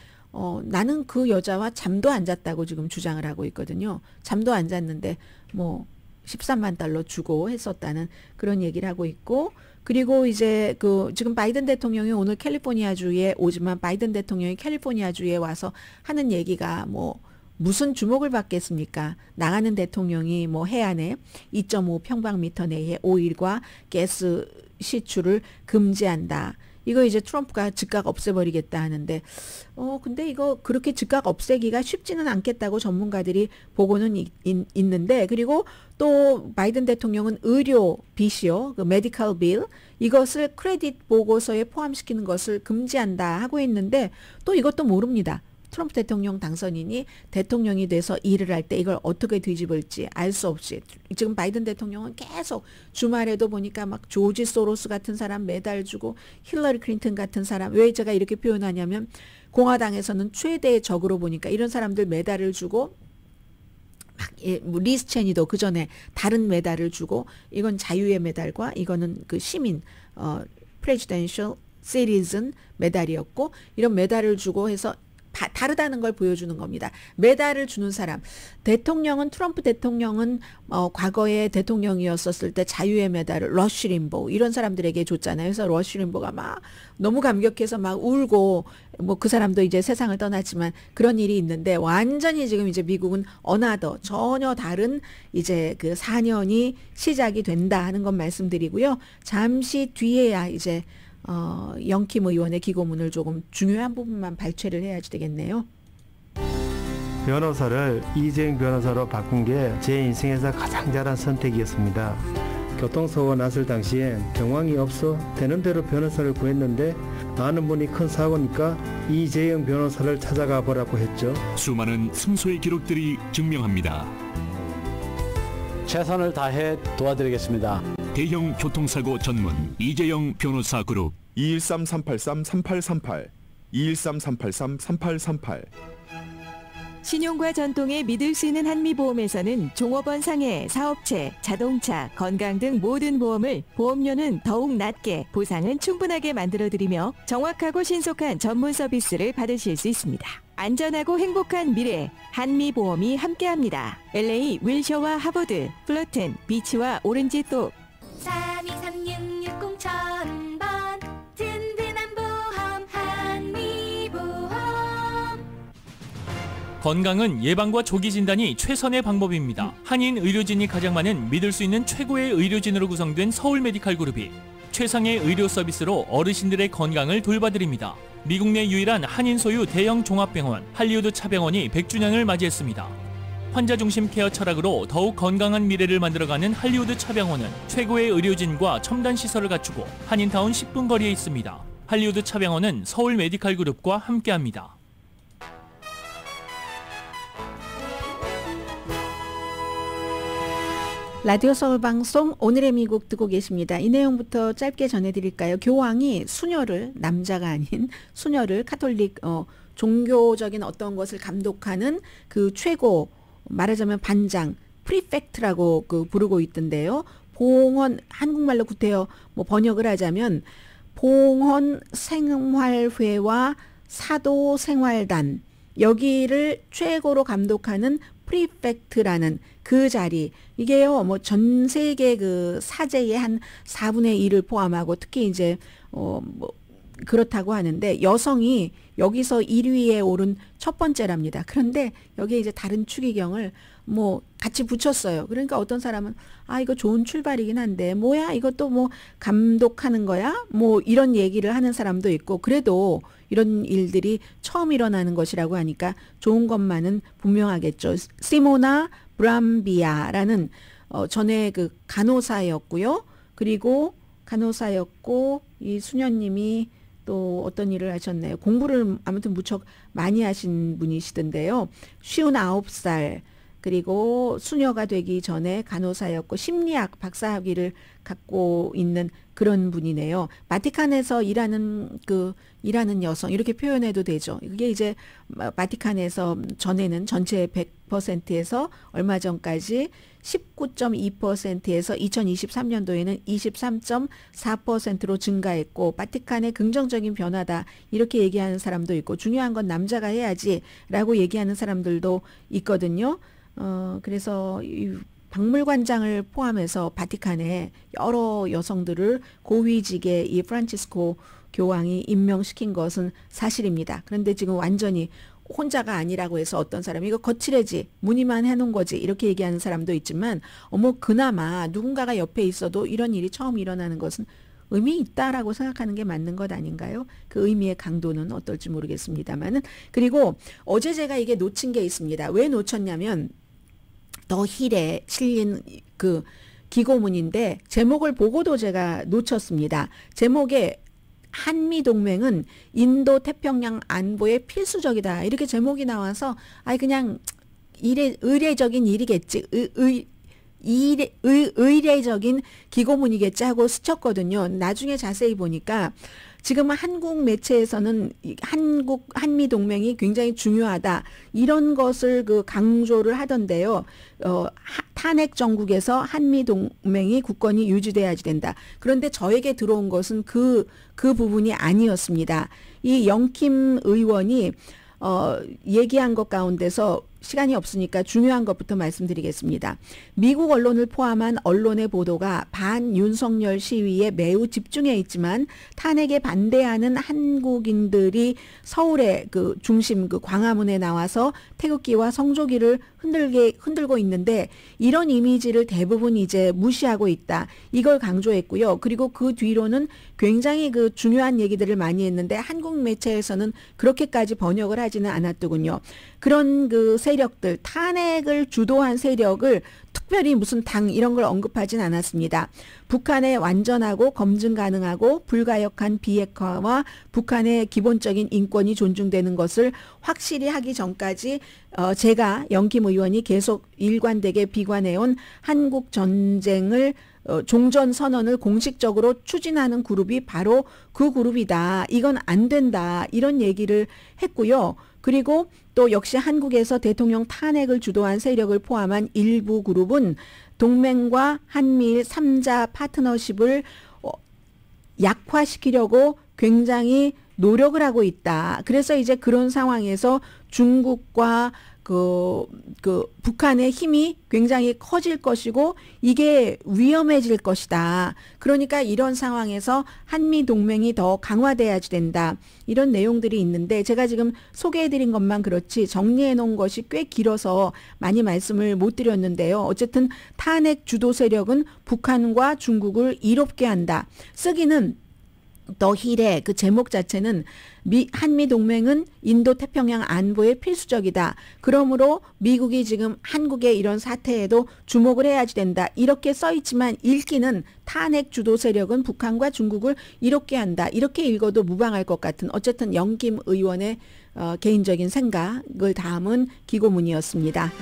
나는 그 여자와 잠도 안 잤다고 지금 주장을 하고 있거든요. 잠도 안 잤는데 뭐 13만 달러 주고 했었다는 그런 얘기를 하고 있고 그리고 이제 지금 바이든 대통령이 오늘 캘리포니아주에 오지만 바이든 대통령이 캘리포니아주에 와서 하는 얘기가 뭐 무슨 주목을 받겠습니까? 나가는 대통령이 뭐 해안에 2.5 평방미터 내에 오일과 가스 시출을 금지한다. 이거 이제 트럼프가 즉각 없애버리겠다 하는데 근데 이거 그렇게 즉각 없애기가 쉽지는 않겠다고 전문가들이 보고는 있는데 그리고 또 바이든 대통령은 의료 빚이요. 그 메디컬 빌 이것을 크레딧 보고서에 포함시키는 것을 금지한다 하고 있는데 또 이것도 모릅니다. 트럼프 대통령 당선인이 대통령이 돼서 일을 할 때 이걸 어떻게 뒤집을지 알 수 없이 지금 바이든 대통령은 계속 주말에도 보니까 막 조지 소로스 같은 사람 매달 주고 힐러리 클린턴 같은 사람 왜 제가 이렇게 표현하냐면 공화당에서는 최대의 적으로 보니까 이런 사람들 메달을 주고 막 리스 체니도 그 전에 다른 메달을 주고 이건 자유의 메달과 이거는 그 시민 프레지던셜 시리즌 메달이었고 이런 메달을 주고 해서 다르다는 걸 보여주는 겁니다. 메달을 주는 사람. 대통령은 트럼프 대통령은 과거에 대통령이었었을 때 자유의 메달을 러쉬 림보 이런 사람들에게 줬잖아요. 그래서 러쉬 림보가 막 너무 감격해서 막 울고 뭐 그 사람도 이제 세상을 떠났지만 그런 일이 있는데 완전히 지금 이제 미국은 어나더 전혀 다른 이제 그 4년이 시작이 된다 하는 건 말씀드리고요. 잠시 뒤에야 이제 영킴 의원의 기고문을 조금 중요한 부분만 발췌를 해야지 되겠네요. 변호사를 이재용 변호사로 바꾼 게 제 인생에서 가장 잘한 선택이었습니다. 교통사고가 났을 당시에 정황이 없어 되는 대로 변호사를 구했는데 아는 분이 큰 사고니까 이재용 변호사를 찾아가 보라고 했죠. 수많은 승소의 기록들이 증명합니다. 최선을 다해 도와드리겠습니다. 대형 교통사고 전문 이재용 변호사 그룹 213-383-3838 213-383-3838 신용과 전통에 믿을 수 있는 한미보험에서는 종업원 상해, 사업체, 자동차, 건강 등 모든 보험을 보험료는 더욱 낮게 보상은 충분하게 만들어드리며 정확하고 신속한 전문 서비스를 받으실 수 있습니다. 안전하고 행복한 미래 한미보험이 함께합니다. LA 윌셔와 하버드, 플러튼, 비치와 오렌지 또 323660,000번 든든한 보험 한미보험. 건강은 예방과 조기 진단이 최선의 방법입니다. 한인 의료진이 가장 많은 믿을 수 있는 최고의 의료진으로 구성된 서울 메디칼 그룹이 최상의 의료 서비스로 어르신들의 건강을 돌봐드립니다. 미국 내 유일한 한인 소유 대형 종합병원 할리우드 차병원이 100주년을 맞이했습니다. 환자 중심 케어 철학으로 더욱 건강한 미래를 만들어가는 할리우드 차병원은 최고의 의료진과 첨단 시설을 갖추고 한인타운 10분 거리에 있습니다. 할리우드 차병원은 서울 메디칼 그룹과 함께합니다. 라디오 서울 방송 오늘의 미국 듣고 계십니다. 이 내용부터 짧게 전해드릴까요? 교황이 수녀를 남자가 아닌 수녀를 카톨릭 종교적인 어떤 것을 감독하는 그 최고 말하자면 반장 프리펙트라고 부르고 있던데요. 봉헌 한국말로 구태여 뭐 번역을 하자면 봉헌 생활회와 사도 생활단 여기를 최고로 감독하는 프리펙트라는 그 자리 이게요 뭐 전 세계 그 사제의 한 4분의 1을 포함하고 특히 이제 뭐 그렇다고 하는데 여성이 여기서 1위에 오른 첫 번째랍니다. 그런데 여기에 이제 다른 추기경을 뭐 같이 붙였어요. 그러니까 어떤 사람은 아 이거 좋은 출발이긴 한데 뭐야 이것도 뭐 감독하는 거야? 뭐 이런 얘기를 하는 사람도 있고 그래도 이런 일들이 처음 일어나는 것이라고 하니까 좋은 것만은 분명하겠죠. 시모나 브람비아라는 전에 그 간호사였고요. 그리고 간호사였고 이 수녀님이 또 어떤 일을 하셨나요? 공부를 아무튼 무척 많이 하신 분이시던데요. 59살 그리고 수녀가 되기 전에 간호사였고 심리학 박사학위를 갖고 있는 그런 분이네요. 바티칸에서 일하는 여성 이렇게 표현해도 되죠. 그게 이제 바티칸에서 전에는 전체 100%에서 얼마 전까지 19.2%에서 2023년도에는 23.4%로 증가했고 바티칸의 긍정적인 변화다 이렇게 얘기하는 사람도 있고 중요한 건 남자가 해야지라고 얘기하는 사람들도 있거든요. 그래서 이 박물관장을 포함해서 바티칸에 여러 여성들을 고위직에 이 프란치스코 교황이 임명시킨 것은 사실입니다. 그런데 지금 완전히 혼자가 아니라고 해서 어떤 사람이 이거 거칠해지 문의만 해놓은 거지 이렇게 얘기하는 사람도 있지만 그나마 누군가가 옆에 있어도 이런 일이 처음 일어나는 것은 의미 있다라고 생각하는 게 맞는 것 아닌가요? 그 의미의 강도는 어떨지 모르겠습니다만은 그리고 어제 제가 이게 놓친 게 있습니다. 왜 놓쳤냐면 더 힐에 실린 그 기고문인데 제목을 보고도 제가 놓쳤습니다. 제목에 한미동맹은 인도 태평양 안보에 필수적이다. 이렇게 제목이 나와서 그냥 의례적인 일이겠지. 의례적인 기고문이겠지 하고 스쳤거든요. 나중에 자세히 보니까 지금 한국 매체에서는 한미 동맹이 굉장히 중요하다 이런 것을 강조를 하던데요. 탄핵 정국에서 한미 동맹이 굳건히 유지돼야지 된다. 그런데 저에게 들어온 것은 그 부분이 아니었습니다. 이 영킴 의원이 얘기한 것 가운데서 시간이 없으니까 중요한 것부터 말씀드리겠습니다. 미국 언론을 포함한 언론의 보도가 반윤석열 시위에 매우 집중해 있지만 탄핵에 반대하는 한국인들이 서울의 중심 광화문에 나와서 태극기와 성조기를 흔들고 있는데 이런 이미지를 대부분 이제 무시하고 있다. 이걸 강조했고요. 그리고 그 뒤로는 굉장히 중요한 얘기들을 많이 했는데 한국 매체에서는 그렇게까지 번역을 하지는 않았더군요. 그런 세력들, 탄핵을 주도한 세력을 특별히 무슨 당 이런 걸 언급하진 않았습니다. 북한의 완전하고 검증 가능하고 불가역한 비핵화와 북한의 기본적인 인권이 존중되는 것을 확실히 하기 전까지 제가 영김 의원이 계속 일관되게 비관해온 한국 전쟁을 종전 선언을 공식적으로 추진하는 그룹이 바로 그 그룹이다. 이건 안 된다. 이런 얘기를 했고요. 그리고 또 역시 한국에서 대통령 탄핵을 주도한 세력을 포함한 일부 그룹은 동맹과 한미일 3자 파트너십을 약화시키려고 굉장히 노력을 하고 있다. 그래서 이제 그런 상황에서 중국과 북한의 힘이 굉장히 커질 것이고 이게 위험해질 것이다. 그러니까 이런 상황에서 한미 동맹이 더 강화돼야지 된다. 이런 내용들이 있는데 제가 지금 소개해드린 것만 그렇지 정리해 놓은 것이 꽤 길어서 많이 말씀을 못 드렸는데요. 어쨌든 탄핵 주도 세력은 북한과 중국을 이롭게 한다. 쓰기는 더 힐의 제목 자체는 한미 동맹은 인도 태평양 안보에 필수적이다. 그러므로 미국이 지금 한국의 이런 사태에도 주목을 해야지 된다. 이렇게 써 있지만 읽기는 탄핵 주도 세력은 북한과 중국을 이롭게 한다. 이렇게 읽어도 무방할 것 같은 어쨌든 영김 의원의 개인적인 생각을 담은 기고문이었습니다.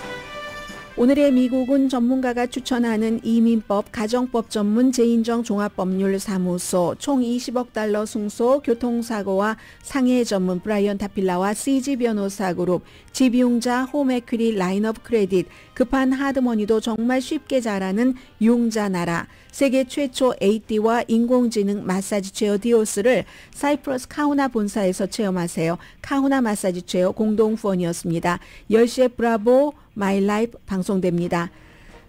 오늘의 미국은 전문가가 추천하는 이민법, 가정법 전문 재인정 종합법률사무소, 총 20억 달러 승소, 교통사고와 상해 전문 브라이언 타필라와 CG 변호사 그룹, 집용자 홈에퀴리 라인업 크레딧, 급한 하드머니도 정말 쉽게 잘하는 융자 나라, 세계 최초 AT와 인공지능 마사지 체어 디오스를 사이프러스 카우나 본사에서 체험하세요. 카우나 마사지 체어 공동 후원이었습니다. 10시에 브라보 마이 라이프 방송됩니다.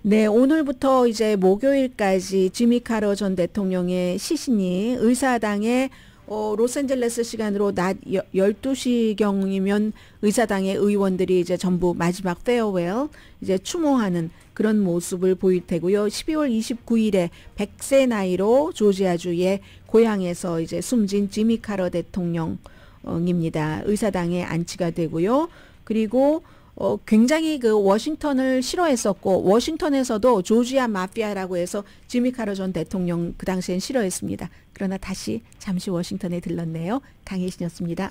네, 오늘부터 이제 목요일까지 지미 카러 전 대통령의 시신이 의사당에 로스앤젤레스 시간으로 낮 12시경이면 의사당의 의원들이 이제 전부 마지막 페어웰 이제 추모하는 그런 모습을 보일 테고요. 12월 29일에 100세 나이로 조지아주의 고향에서 이제 숨진 지미 카러 대통령입니다. 의사당에 안치가 되고요. 그리고 굉장히 그 워싱턴을 싫어했었고 워싱턴에서도 조지아 마피아라고 해서 지미 카러 전 대통령 그 당시엔 싫어했습니다. 그러나 다시 잠시 워싱턴에 들렀네요. 강혜신이었습니다.